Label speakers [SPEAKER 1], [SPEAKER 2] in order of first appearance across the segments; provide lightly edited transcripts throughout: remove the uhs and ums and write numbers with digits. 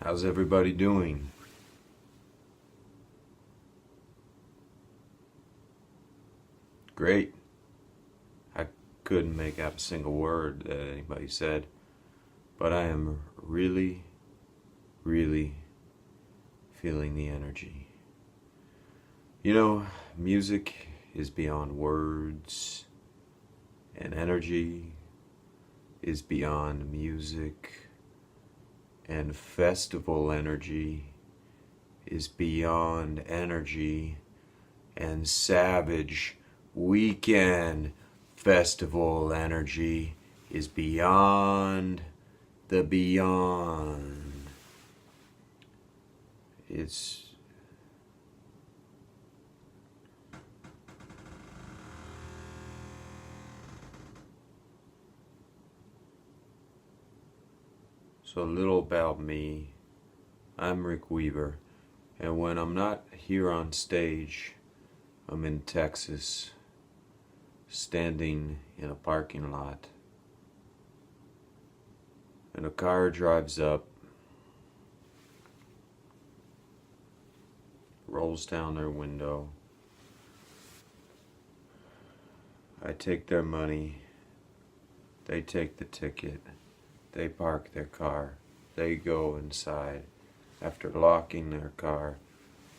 [SPEAKER 1] How's everybody doing? Great. I couldn't make out a single word that anybody said, but I am really, really feeling the energy. You know, music is beyond words, and energy is beyond music, and festival energy is beyond energy, and savage weekend festival energy is beyond the beyond. It's so little about me. I'm Rick Weaver, and when I'm not here on stage, I'm in Texas, standing in a parking lot, and a car drives up, rolls down their window. I take their money, they take the ticket, they park their car, they go inside after locking their car,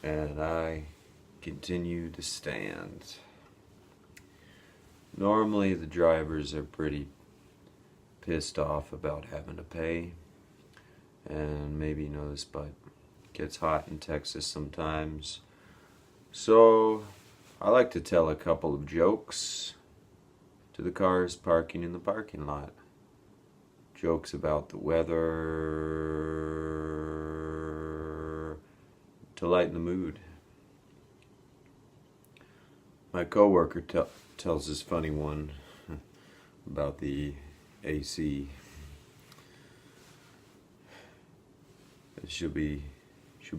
[SPEAKER 1] and I continue to stand. Normally the drivers are pretty pissed off about having to pay, and maybe you know this, but it gets hot in Texas sometimes. So I like to tell a couple of jokes to the cars parking in the parking lot. Jokes about the weather to lighten the mood. My coworker tells this funny one about the AC. She'll be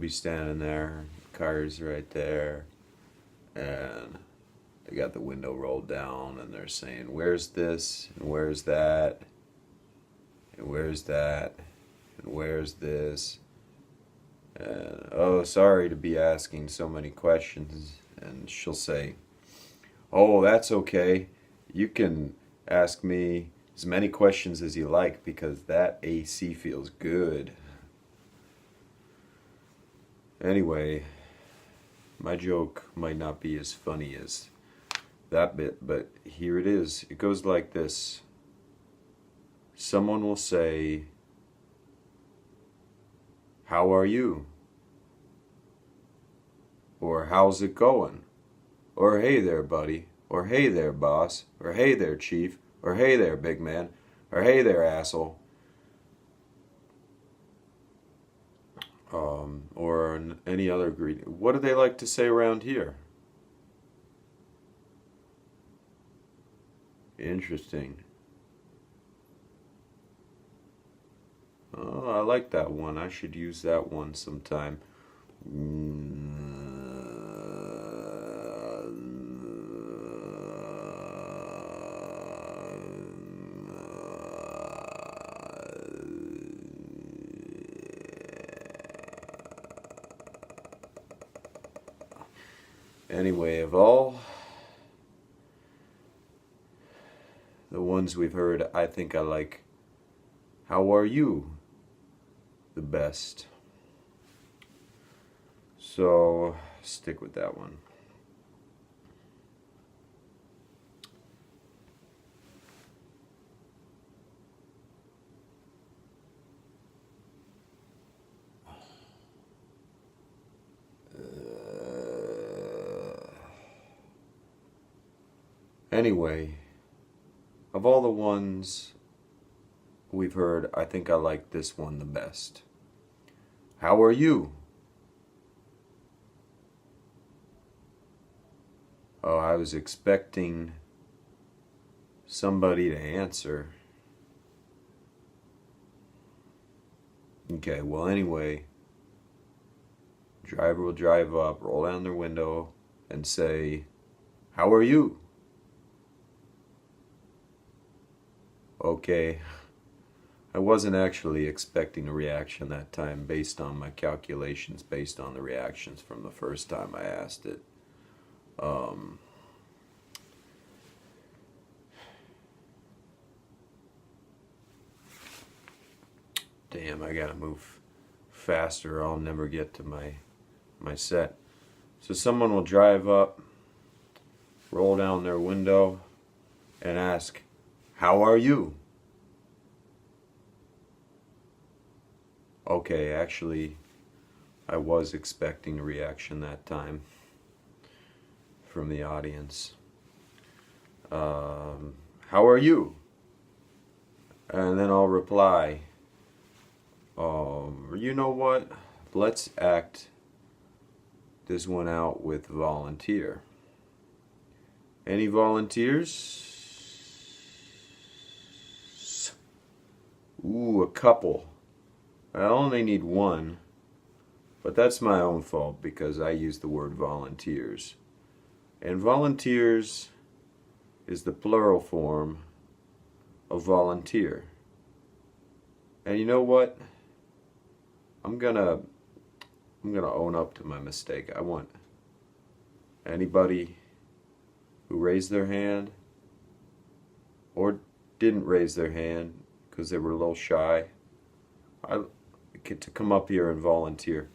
[SPEAKER 1] standing there, car's right there, and they got the window rolled down, and they're saying, "Where's this? And where's that? And where's that? And where's this? And oh, sorry to be asking so many questions." And she'll say, "Oh, that's okay. You can ask me as many questions as you like because that AC feels good." Anyway, my joke might not be as funny as that bit, but here it is. It goes like this. Someone will say, "How are you?" Or "How's it going?" Or "Hey there, buddy," or "Hey there, boss," or "Hey there, chief," or "Hey there, big man," or "Hey there, asshole," or any other greeting. What do they like to say around here? Interesting. Oh, I like that one. I should use that one sometime. Anyway, of all the ones we've heard, I think I like "How are you?" the best. So stick with that one. Anyway, of all the ones we've heard, I think I like this one the best. "How are you?" Oh, I was expecting somebody to answer. Okay, well, anyway, driver will drive up, roll down their window, and say, "How are you?" Okay, I wasn't actually expecting a reaction that time based on my calculations, based on the reactions from the first time I asked it. Damn, I gotta move faster or I'll never get to my set. So someone will drive up, roll down their window, and ask, "How are you?" Okay, actually, I was expecting a reaction that time from the audience. How are you? And then I'll reply, you know what? Let's act this one out with volunteer. Any volunteers? Ooh, a couple. I only need one, but that's my own fault because I use the word volunteers. And volunteers is the plural form of volunteer. And you know what? I'm gonna own up to my mistake. I want anybody who raised their hand or didn't raise their hand because they were a little shy, I get to come up here and volunteer.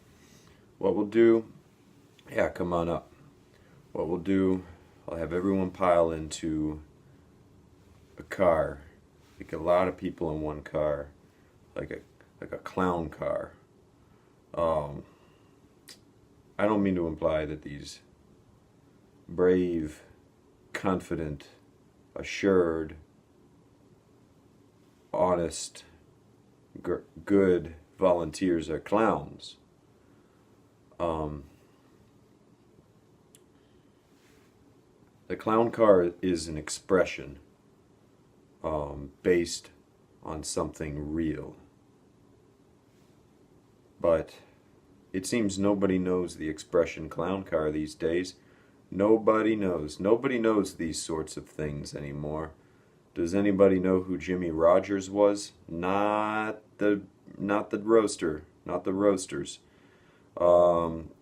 [SPEAKER 1] What we'll do, yeah, come on up. What we'll do, I'll have everyone pile into a car, like a lot of people in one car, like a clown car. I don't mean to imply that these brave, confident, assured, honest, good volunteers are clowns. The clown car is an expression based on something real. But it seems nobody knows the expression clown car these days. Nobody knows. Nobody knows these sorts of things anymore. Does anybody know who Jimmy Rogers was? Not the roaster, not the roasters.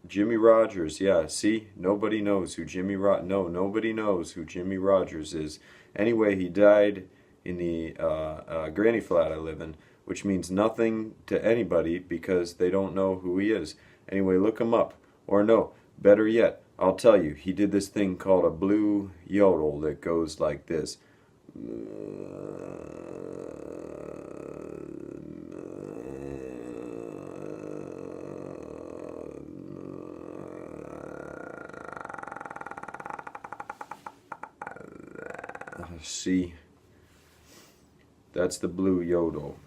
[SPEAKER 1] Jimmy Rogers, yeah, see? Nobody knows who nobody knows who Jimmy Rogers is. Anyway, he died in the granny flat I live in, which means nothing to anybody because they don't know who he is. Anyway, look him up. Or no, better yet, I'll tell you, he did this thing called a blue yodel that goes like this. See, that's the blue yodel.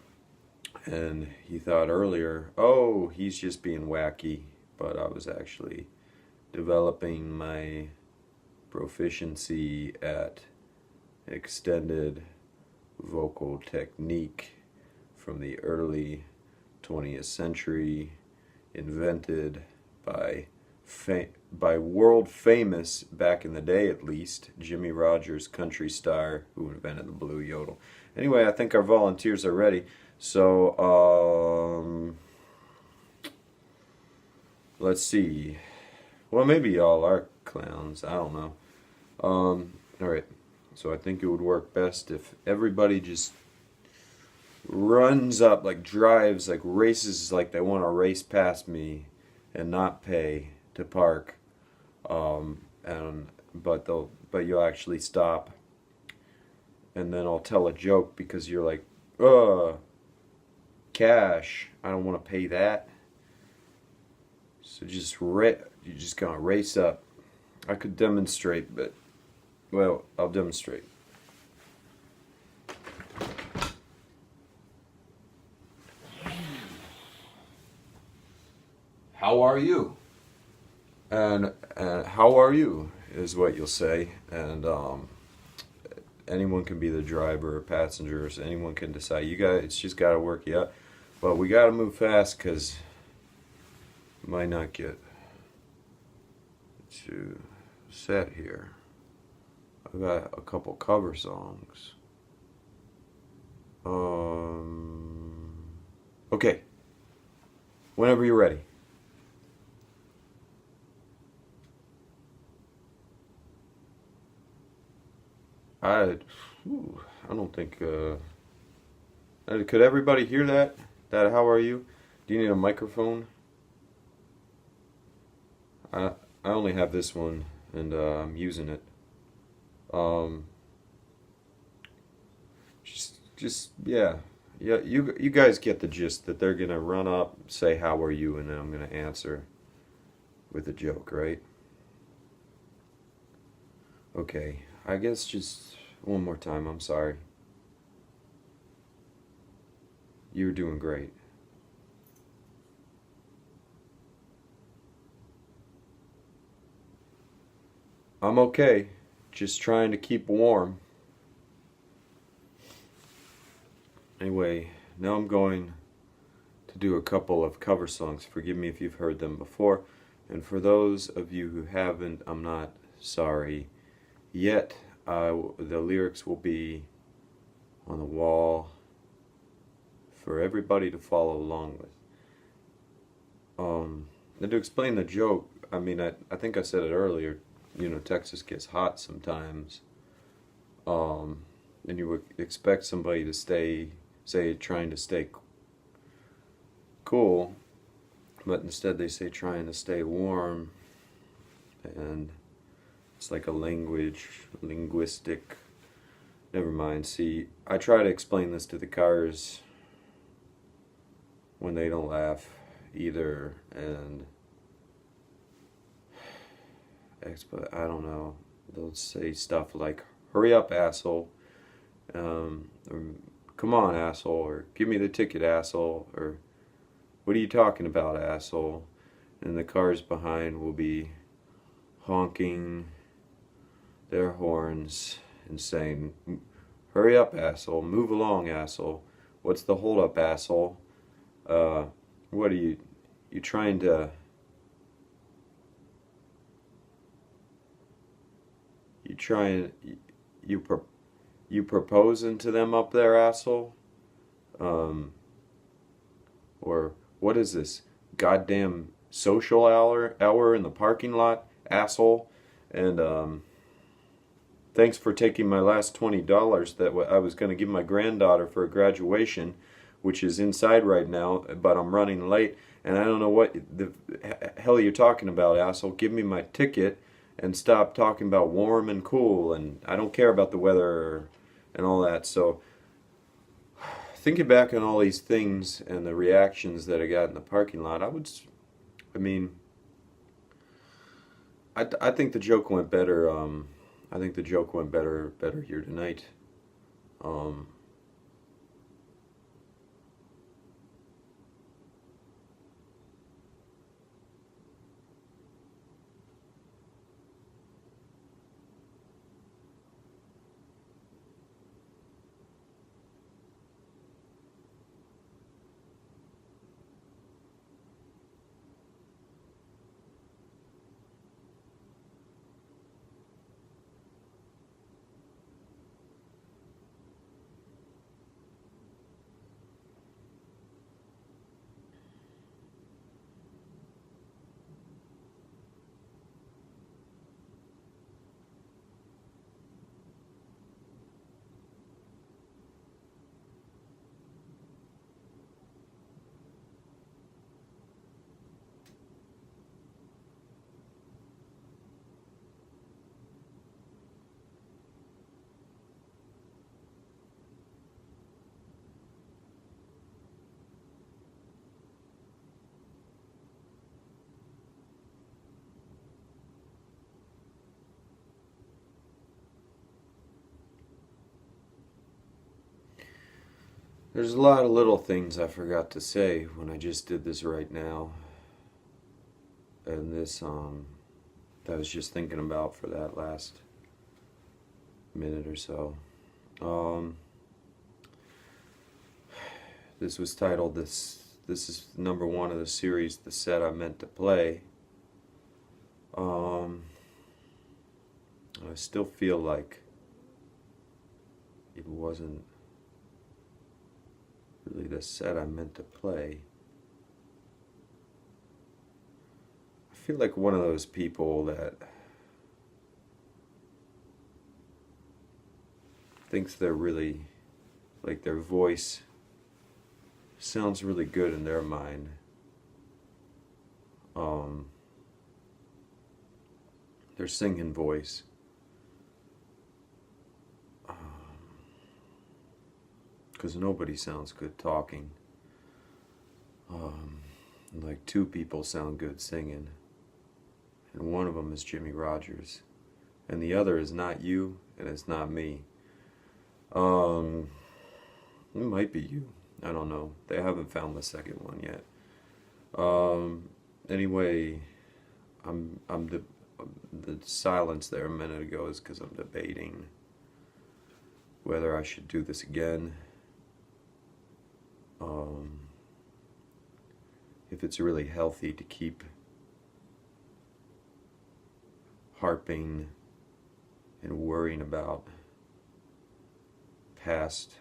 [SPEAKER 1] And he thought earlier, oh, he's just being wacky, but I was actually developing my proficiency at extended vocal technique from the early 20th century, invented by world famous, back in the day at least, Jimmy Rogers, country star who invented the blue yodel. Anyway, I think our volunteers are ready. So, let's see. Well, maybe y'all are clowns. I don't know. Alright. So I think it would work best if everybody just runs up, like drives, like races, like they want to race past me and not pay to park. But you'll actually stop. And then I'll tell a joke because you're like, cash, I don't want to pay that. So you're just gonna race up. I could demonstrate, but well, I'll demonstrate. How are you? And how are you is what you'll say. And anyone can be the driver or passengers. Anyone can decide. It's just got to work you out. But we got to move fast because we might not get to set here. I've got a couple cover songs. Okay. Whenever you're ready. I, I don't think. Could everybody hear that? That how are you? Do you need a microphone? I I only have this one, and I'm using it. Um, just yeah, yeah. You guys get the gist that they're gonna run up, say how are you, and then I'm gonna answer with a joke, right? Okay. I guess just one more time. I'm sorry. You were doing great. I'm okay. Just trying to keep warm. Anyway, now I'm going to do a couple of cover songs. Forgive me if you've heard them before. And for those of you who haven't, I'm not sorry yet. The lyrics will be on the wall for everybody to follow along with. And to explain the joke, I mean, I think I said it earlier, Texas gets hot sometimes. And you would expect somebody to say, trying to stay cool, but instead they say trying to stay warm, and it's like a linguistic, never mind. See, I try to explain this to the cars when they don't laugh either, and I don't know, they'll say stuff like, hurry up, asshole, or come on, asshole, or give me the ticket, asshole, or what are you talking about, asshole? And the cars behind will be honking their horns and saying, hurry up, asshole, move along, asshole, what's the hold up, asshole? What are you trying to, you proposing to them up there, asshole? Or what is this goddamn social hour in the parking lot, asshole? And thanks for taking my last $20 that I was going to give my granddaughter for a graduation, which is inside right now, but I'm running late, and I don't know what the hell you're talking about, asshole. Give me my ticket and stop talking about warm and cool, and I don't care about the weather and all that. So thinking back on all these things and the reactions that I got in the parking lot, I mean, I think the joke went better. I think the joke went better here tonight. Um, there's a lot of little things I forgot to say when I just did this right now, and this that I was just thinking about for that last minute or so. Um, this was titled This is number one of the series, The Set I Meant to Play. I still feel like it wasn't really the set I meant to play. I feel like one of those people that thinks they're really, like their voice sounds really good in their mind. Their singing voice. Because nobody sounds good talking. Like two people sound good singing. And one of them is Jimmy Rogers. And the other is not you, and it's not me. It might be you. I don't know. They haven't found the second one yet. Anyway, the silence there a minute ago is because I'm debating whether I should do this again. If it's really healthy to keep harping and worrying about past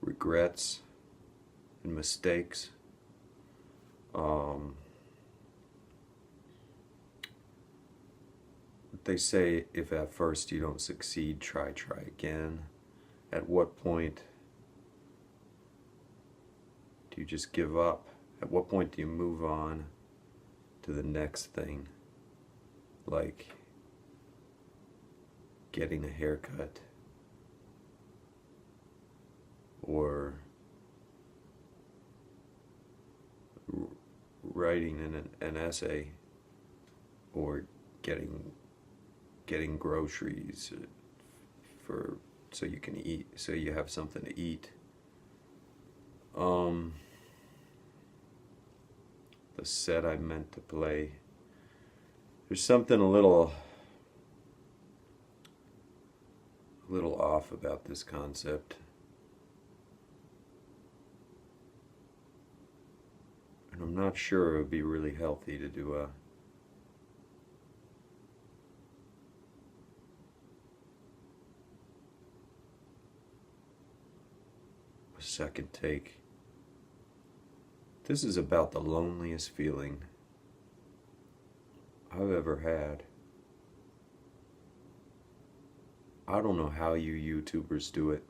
[SPEAKER 1] regrets and mistakes. They say if at first you don't succeed, try again. At what point do you just give up? At what point do you move on to the next thing? Like getting a haircut, or writing an essay, or getting groceries for so you can eat, so you have something to eat. The set I meant to play. There's something a little off about this concept. And I'm not sure it would be really healthy to do a second take. This is about the loneliest feeling I've ever had. I don't know how you YouTubers do it.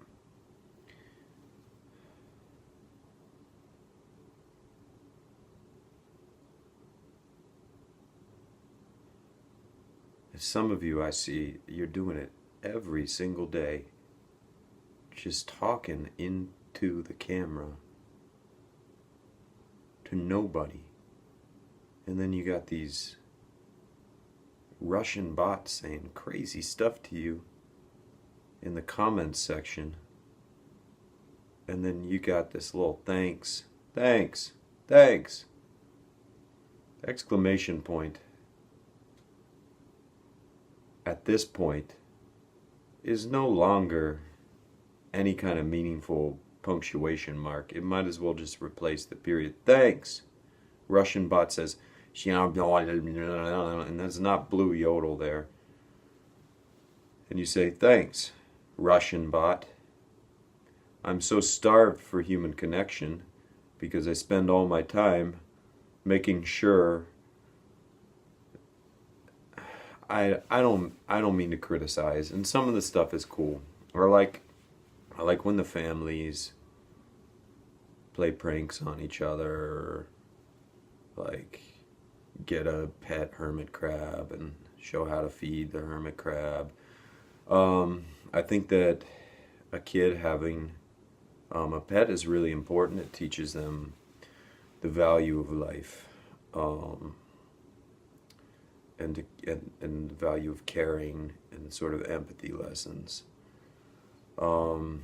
[SPEAKER 1] Some of you I see, you're doing it every single day. Just talking into the camera to nobody. And then you got these Russian bots saying crazy stuff to you in the comments section. And then you got this little thanks, exclamation point. At this point is no longer any kind of meaningful punctuation mark. It might as well just replace the period. Thanks. Russian bot says, and that's not Blue Yodel there. And you say, thanks, Russian bot. I'm so starved for human connection because I spend all my time making sure. I don't mean to criticize, and some of the stuff is cool. Or I like when the families play pranks on each other, like get a pet hermit crab and show how to feed the hermit crab. I think that a kid having a pet is really important. It teaches them the value of life, and the value of caring, and sort of empathy lessons. And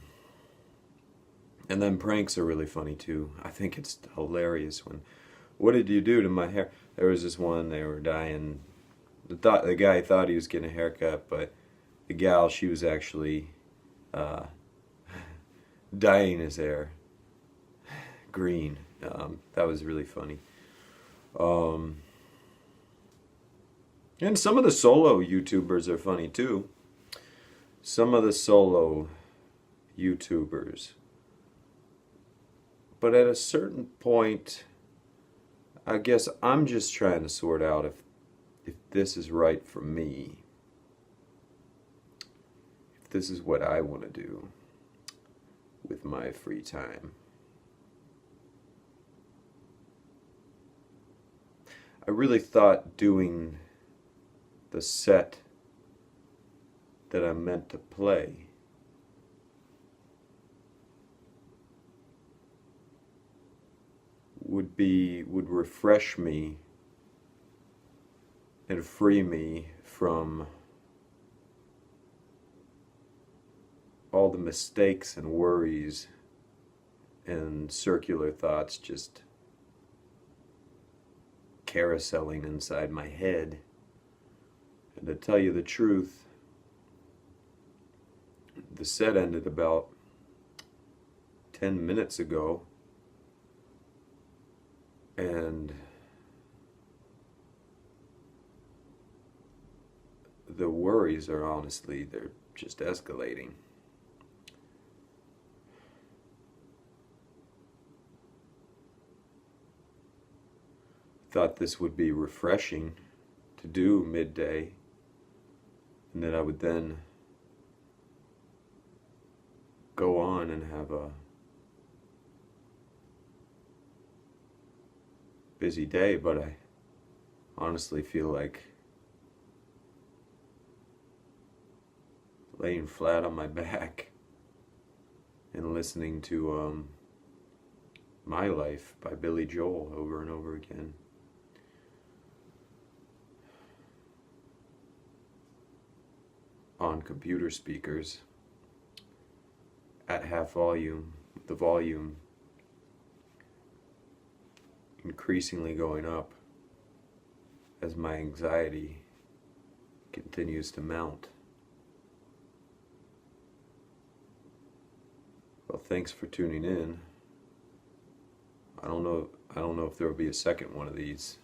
[SPEAKER 1] then pranks are really funny too. I think it's hilarious when, what did you do to my hair? There was this one, they were dying. The guy thought he was getting a haircut, but the gal, she was actually dyeing his hair green. That was really funny. And some of the solo YouTubers are funny too. Some of the solo YouTubers But at a certain point, I guess I'm just trying to sort out if this is right for me, if this is what I want to do with my free time. I really thought doing the set that I'm meant to play would refresh me and free me from all the mistakes and worries and circular thoughts just carouseling inside my head. And to tell you the truth, the set ended about 10 minutes ago, and the worries are honestly, they're just escalating. Thought this would be refreshing to do midday, and that I would then go on and have a busy day, but I honestly feel like laying flat on my back and listening to My Life by Billy Joel over and over again. On computer speakers at half volume, with the volume increasingly going up as my anxiety continues to mount. Well, thanks for tuning in. I don't know if there will be a second one of these.